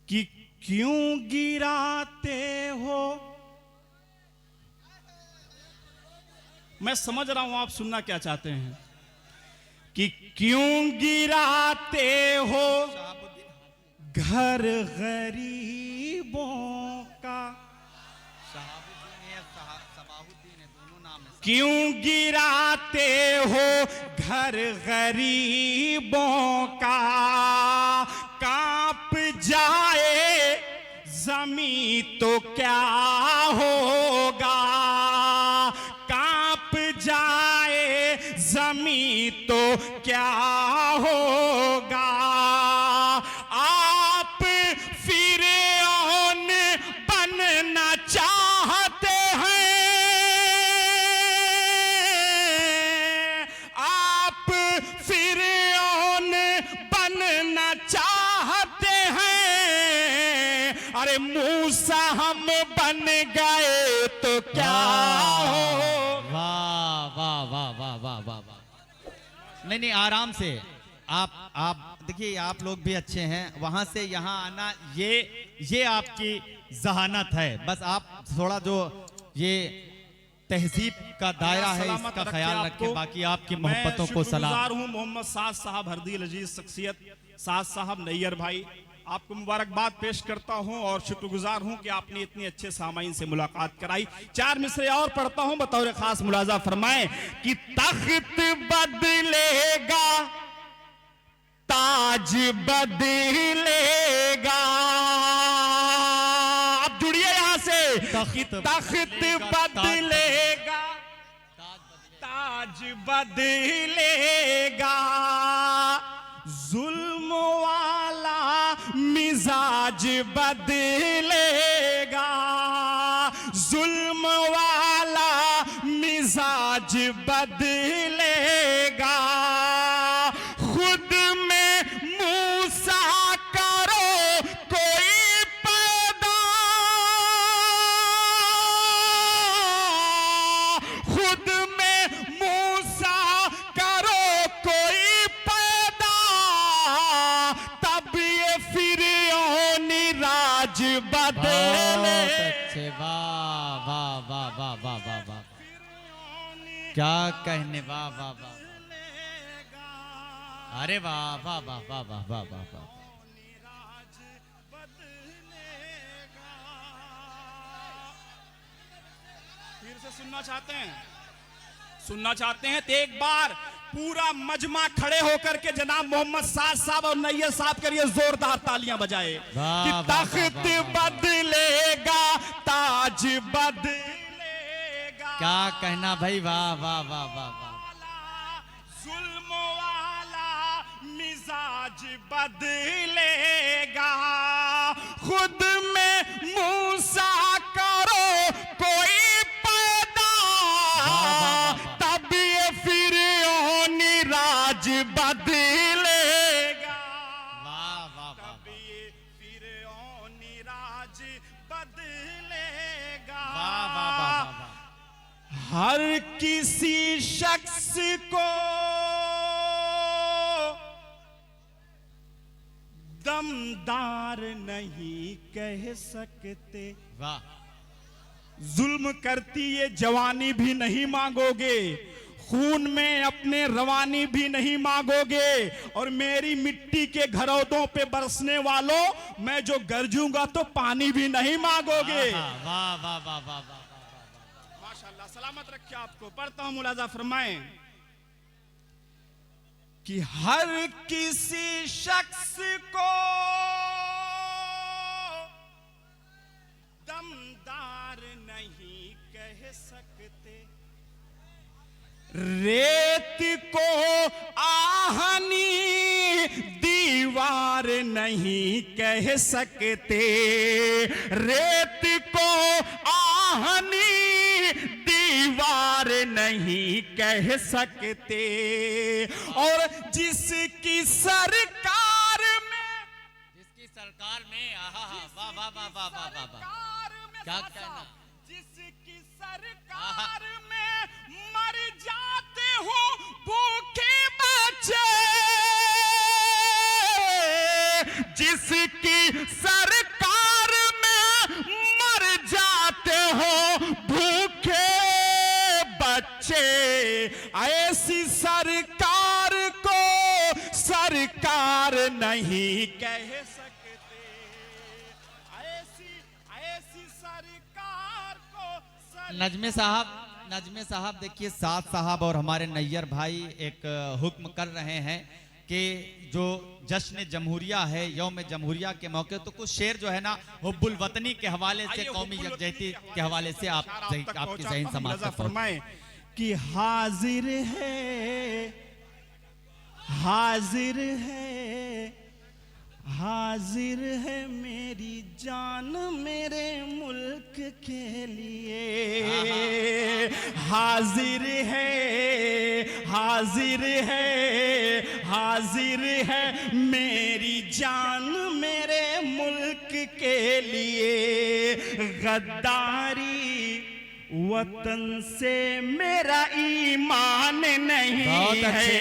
कि क्यों गिराते हो। मैं समझ रहा हूं आप सुनना क्या चाहते हैं कि क्यों गिराते हो घर गरीबों का। क्यों गिराते हो घर गरीबों का। कांप जाए जमीन तो क्या होगा। कांप जाए जमीन तो क्या होगा। आप फिरौन बनना चाहते हैं। आप फिरौन बनना चाहते हैं। अरे मूसा हम बन गए तो क्या हो। वाह वाह वाह वाह वाह वाह वाह। नहीं नहीं, आराम से। आप देखिए, आप लोग भी अच्छे हैं। वहां से यहाँ आना ये आपकी जहानत है। बस आप थोड़ा जो ये तहजीब का दायरा है इसका ख्याल रखें। बाकी आपकी मोहब्बतों को सलाम। मैं हूं मोहम्मद साद साहब, हरदी अजीज शख्सियत साद साहब नैयर भाई, आपको मुबारकबाद पेश करता हूं और शुक्रगुजार हूं कि आपने इतनी अच्छे सामाइन से मुलाकात कराई। 4 मिसरे और पढ़ता हूं, बतौर खास मुलाजा फरमाएं कि तख्त बदलेगा ताज बदलेगा। अब जुड़िए यहां से कि तख्त बदलेगा ताज बदलेगा। जुल्म वाला मिजाज बदलेगा। जुल्म वाला मिजाज बदलेगा। खुद में मूसा करो कोई पैदा। खुद में मूसा करो कोई पैदा। तब ये फिरौनी राज बदले। अच्छे, वाह वाह वाह वाह वाह वाह वाह, क्या कहने। वाह वाह वाह, अरे वाह वाह वाह वाह वाह वाह वाह वाह। फिर से सुनना चाहते हैं, सुनना चाहते हैं तो एक बार पूरा मजमा खड़े होकर के जनाब मोहम्मद साद साहब और नैयर साहब के लिए जोरदार तालियां बजाए कि तख्त बदलेगा ताज बदलेगा। क्या कहना भाई, वाह वाह वाह वाह वाह। जुल्म वाला मिजाज बदलेगा। खुद में मूसा करो कोई पैदा। तब ये फिरौनी राज बदलेगा। वाह वाह वाह, तब ये फिरौनी राज बदलेगा। वाह वाह वाह वाह। हर किसी शख्स को दमदार नहीं कह सकते। वाह, जुल्म करती ये जवानी भी नहीं मांगोगे। खून में अपने रवानी भी नहीं मांगोगे। और मेरी मिट्टी के घरौदों पे बरसने वालों, मैं जो गरजूंगा तो पानी भी नहीं मांगोगे। वाह वाह वाह वाह वाह वाह। माशाअल्लाह, सलामत रखे आपको। पढ़ता हूं, मुलाजा फरमाएं कि हर किसी शख्स को दमदार नहीं कह सकते। रेत को आहनी दीवार नहीं कह सकते। रेत को आहनी दीवार नहीं कह सकते। और जिसकी सरकार में वाह वाह वाह वाह वाह वाह वाह, क्या कहना। जिसकी सरकार में मर जाते हो भूखे बच्चे। जिसकी सरकार में मर जाते हो भूखे बच्चे, ऐसी सरकार को सरकार नहीं कह सकते, ऐसी सरकार को नजमे साहब देखिए, साद साहब और हमारे नैयर भाई एक हुक्म कर रहे हैं कि जो जश्न जमहूरिया है, यौम जमहूरिया के मौके तो कुछ शेर जो है ना हुब्बुल वतनी के हवाले से, कौमी यकजहती के हवाले से आपकी ज़हन समाज फरमाएं कि हाजिर है, हाजिर है, हाजिर है मेरी जान मेरे मुल्क के लिए, हाजिर है, हाजिर है, हाजिर है मेरी जान मेरे मुल्क के लिए, गद्दारी वतन से मेरा ईमान नहीं है,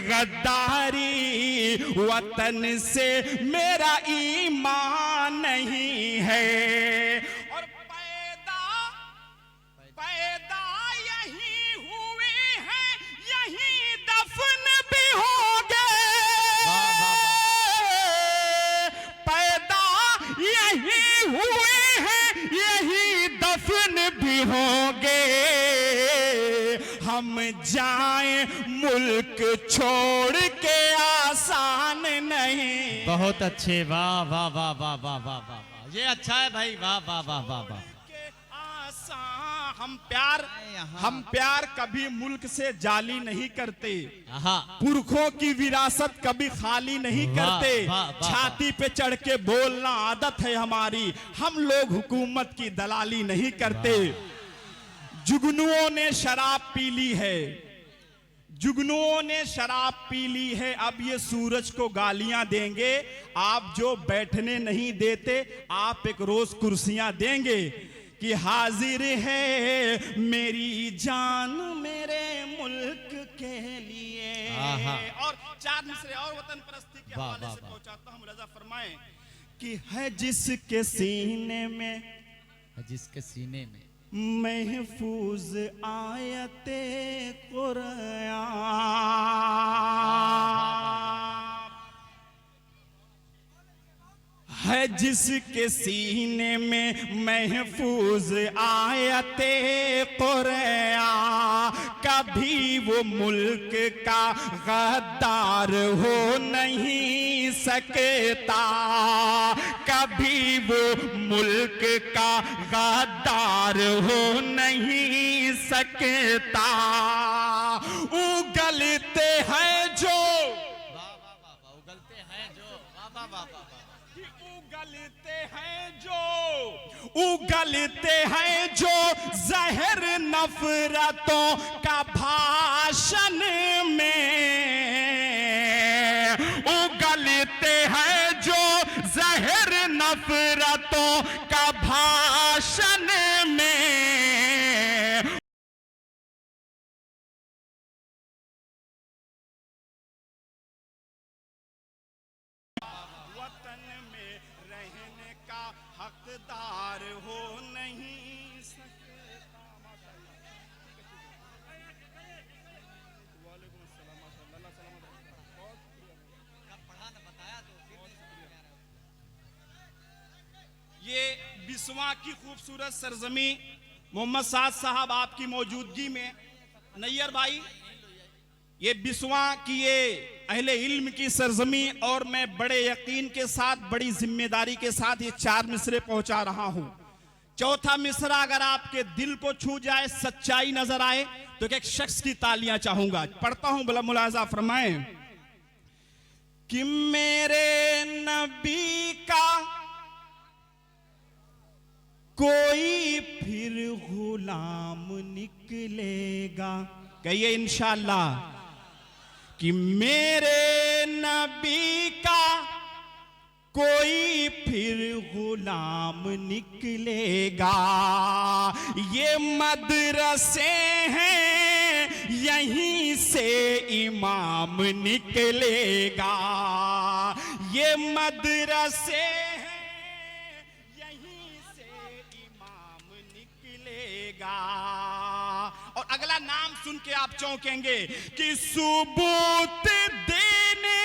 गद्दारी वतन से मेरा ईमान नहीं है, और पैदा यही हुए हैं यही दफन भी होंगे, पैदा यही हुए हैं यही दफन भी होंगे, हम जाएं मुल्क छोड़ के आसान नहीं। बहुत अच्छे, वाह वाह वाह वाह वाह वाह वाह, ये अच्छा है भाई, वाह वाह वाह वाह वाह। हम प्यार कभी मुल्क से जाली नहीं करते, हाँ, पुरखों की विरासत कभी खाली नहीं करते, छाती पे चढ़ के बोलना आदत है हमारी, हम लोग हुकूमत की दलाली नहीं करते। जुगनुओं ने शराब पी ली है, जुगनुओं ने शराब पी ली है, अब ये सूरज को गालियां देंगे, आप जो बैठने नहीं देते आप एक रोज कुर्सियां देंगे, कि हाजिर है मेरी जान मेरे मुल्क के लिए। और चार मिसरे और वतन परस्ती के हवाले से पहुंचाता हूं, मुलाजा फरमाएं कि है जिसके सीने में, जिसके सीने में महफूज आयते कुरान, है जिसके सीने में महफूज आयते कुरान, कभी वो मुल्क का गद्दार हो नहीं सकता, कभी वो मुल्क का गद्दार हो नहीं सकता, उगलते हैं जो, उगलते हैं जो, उगलते हैं जो जहर नफरतों का भाषण में, उगलते हैं जो जहर नफरतों का भाषण में, वतन में रहने का हकदार हो नहीं सकता। ये बिस्वा की खूबसूरत सरजमी, मोहम्मद साद साहब आपकी मौजूदगी में, नैयर भाई, ये बिस्वा की ये अहले इल्म की सरजमी, और मैं बड़े यकीन के साथ बड़ी जिम्मेदारी के साथ ये चार मिसरे पहुंचा रहा हूं। चौथा मिसरा अगर आपके दिल को छू जाए, सच्चाई नजर आए, तो एक शख्स की तालियां चाहूंगा। पढ़ता हूं, बला मुलाजा फरमाएं कि मेरे नबी का कोई फिर गुलाम निकलेगा, कहिए इंशाअल्लाह, कि मेरे नबी का कोई फिर गुलाम निकलेगा, ये मदरसे हैं यहीं से इमाम निकलेगा, ये मदरसे हैं, यहीं से इमाम निकलेगा। और अगला नाम सुन के आप चौंकेंगे कि सबूत देने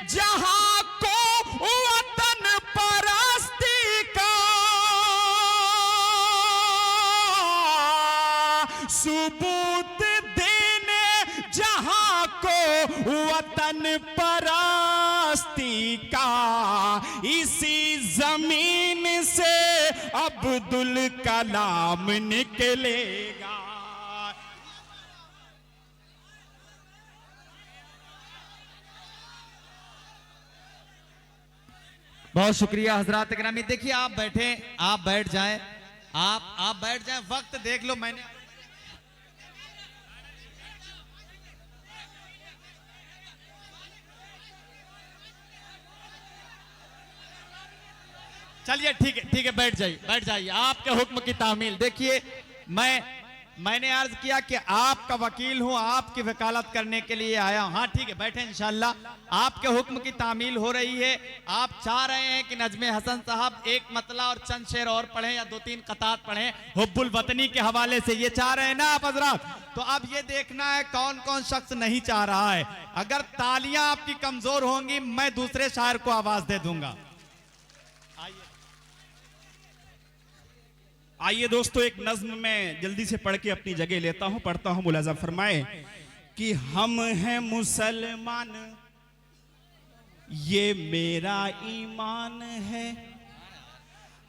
जहां को वतन परस्ती का, सबूत देने जहां को वतन परस्ती का, इसी जमीन से अब्दुल कलाम निकलेगा। बहुत शुक्रिया हजरात गिरामी। देखिए आप बैठे, आप बैठ जाएं, आप बैठ जाएं, वक्त देख लो। मैंने चलिए ठीक है बैठ जाइए आपके हुक्म की तामील। देखिए मैंने अर्ज किया कि आपका वकील हूं, आपकी वकालत करने के लिए आया हूं। हाँ ठीक है बैठे, इंशाल्लाह आपके हुक्म की तामील हो रही है। आप चाह रहे हैं कि नजमे हसन साहब एक मतला और चंद शेर और पढ़ें या 2-3 कतात पढ़ें हुब्बुल वतनी के हवाले से, ये चाह रहे हैं ना आप हजरात? तो अब ये देखना है कौन कौन शख्स नहीं चाह रहा है। अगर तालियां आपकी कमजोर होंगी मैं दूसरे शायर को आवाज दे दूंगा। आइए दोस्तों, एक नज्म में जल्दी से पढ़ के अपनी जगह लेता हूं, पढ़ता हूं। मुलाजा फरमाए कि हम हैं मुसलमान, ये मेरा ईमान है।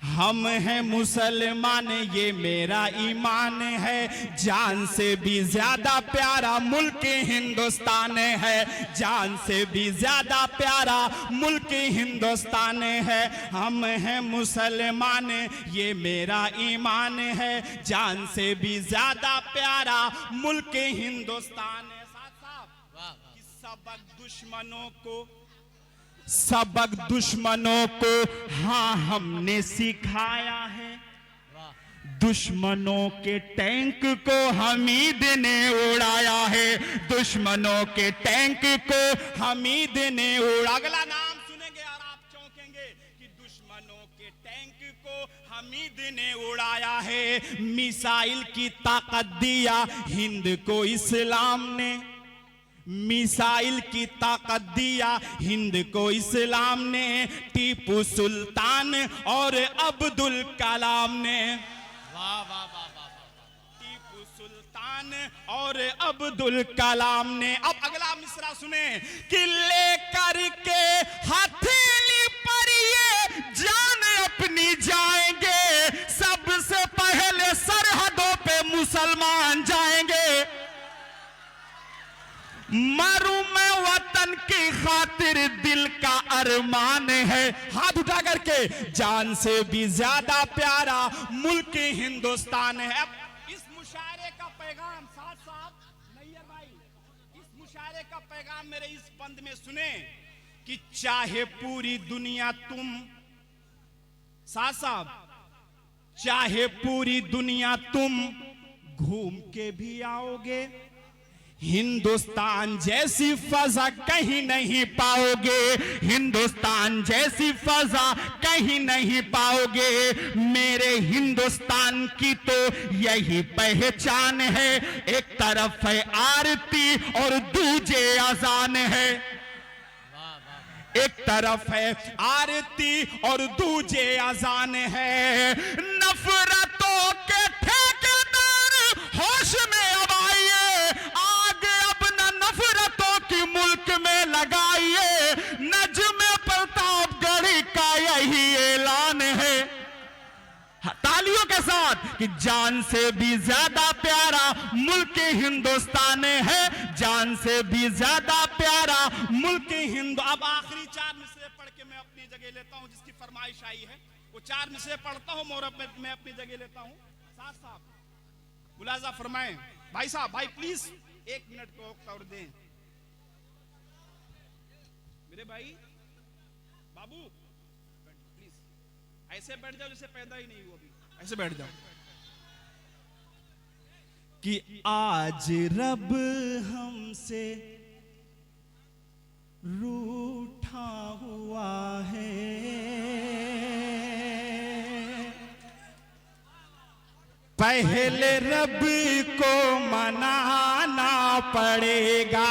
हम हैं मुसलमान, ये मेरा ईमान है। जान से भी ज्यादा प्यारा मुल्क हिंदुस्तान है। जान से भी ज्यादा प्यारा मुल्क हिंदुस्तान है। हम हैं मुसलमान, ये मेरा ईमान है। जान से भी ज्यादा प्यारा मुल्क हिंदुस्तान है। साहब कि सबक दुश्मनों को हाँ हमने सिखाया है। दुश्मनों के टैंक को हमीद ने उड़ाया है। दुश्मनों के टैंक को हमीद ने उड़ा। अगला नाम सुनेंगे और आप चौंकेंगे कि दुश्मनों के टैंक को हमीद ने उड़ाया है। मिसाइल की ताकत दिया हिंद को इस्लाम ने। मिसाइल की ताकत दिया हिंद को इस्लाम ने। टीपू सुल्तान और अब्दुल कलाम ने। वाह वाह वाह वाह। टीपू सुल्तान और अब्दुल कलाम ने। अब अगला मिसरा सुने कि लेकर के हथेली पर ये जान अपनी जाएंगे। सबसे पहले सरहदों पे मुसलमान जाएंगे। मरूं मैं वतन की खातिर दिल का अरमान है। हाथ उठा करके जान से भी ज्यादा प्यारा मुल्क हिंदुस्तान है। अब इस मुशायरे का पैगाम साहब नैयर भाई, इस मुशायरे का पैगाम मेरे इस बंद में सुने कि चाहे पूरी दुनिया तुम साहब, चाहे पूरी दुनिया तुम घूम के भी आओगे, हिंदुस्तान जैसी फजा कहीं नहीं पाओगे। हिंदुस्तान जैसी फजा कहीं नहीं पाओगे। मेरे हिंदुस्तान की तो यही पहचान है। एक तरफ है आरती और दूजे अजान है। एक तरफ है आरती और दूजे अजान है। नफरतों के ठेकेदार होश में अब आइए। नफरतों की मुल्क में लगाइए। नज्म प्रतापगढ़ का यही ऐलान है तालियों के साथ कि जान से भी ज्यादा प्यारा मुल्क हिंदुस्तान है। जान से भी ज्यादा प्यारा मुल्क हिंदू। अब आखिरी 4 मिसरे पढ़ के मैं अपनी जगह लेता हूं, जिसकी फरमाइश आई है वो 4 मिसरे पढ़ता हूं और मैं अपनी जगह लेता हूं। साहब मुलाजा फरमाएं। भाई साहब, भाई प्लीज 1 मिनट को वक्त और दें मेरे भाई। बाबू प्लीज ऐसे बैठ जाओ जैसे पैदा ही नहीं हुआ अभी, ऐसे बैठ जाओ। कि आज रब हमसे पहले रब को मनाना पड़ेगा।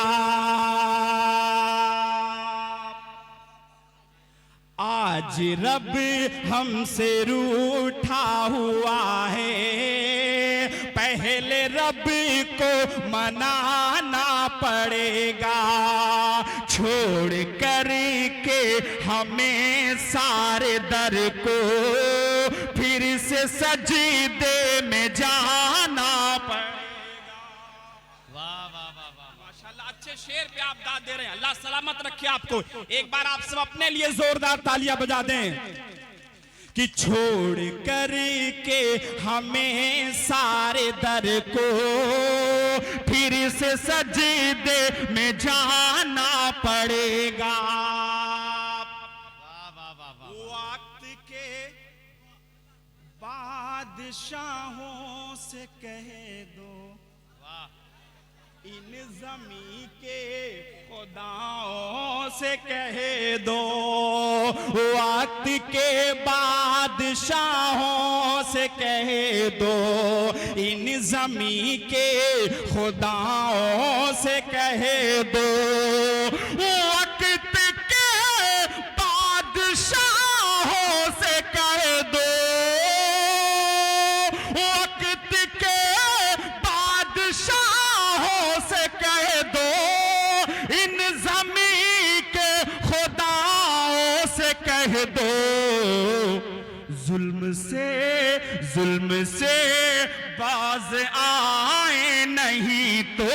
आज रब हमसे रूठा हुआ है, पहले रब को मनाना पड़ेगा। छोड़ कर के हमें सारे दर को फिर से सजदे में जाना पड़ेगा। वाह वाह वाह वाह, माशाल्लाह, अच्छे शेर पे आप दाद दे रहे हैं। अल्लाह सलामत रखे आपको। एक बार आप सब अपने लिए जोरदार तालियां बजा दें कि छोड़ कर के हमें सारे दर को फिर से सजदे में जाना पड़ेगा। वाह वाह वाह वाह, वक्त के बादशाहों से कह दो, वाह इन जमी के खुदाओं से कह दो, वक्त के बादशाहों से कह दो, इन जमी के खुदाओं से कह दो। वक्त के बादशाहों से कह दो, वक्त के बादशाहों से कह दो, इन जमी के खुदाओं से कह दो, जुल्म से बाज आए नहीं तो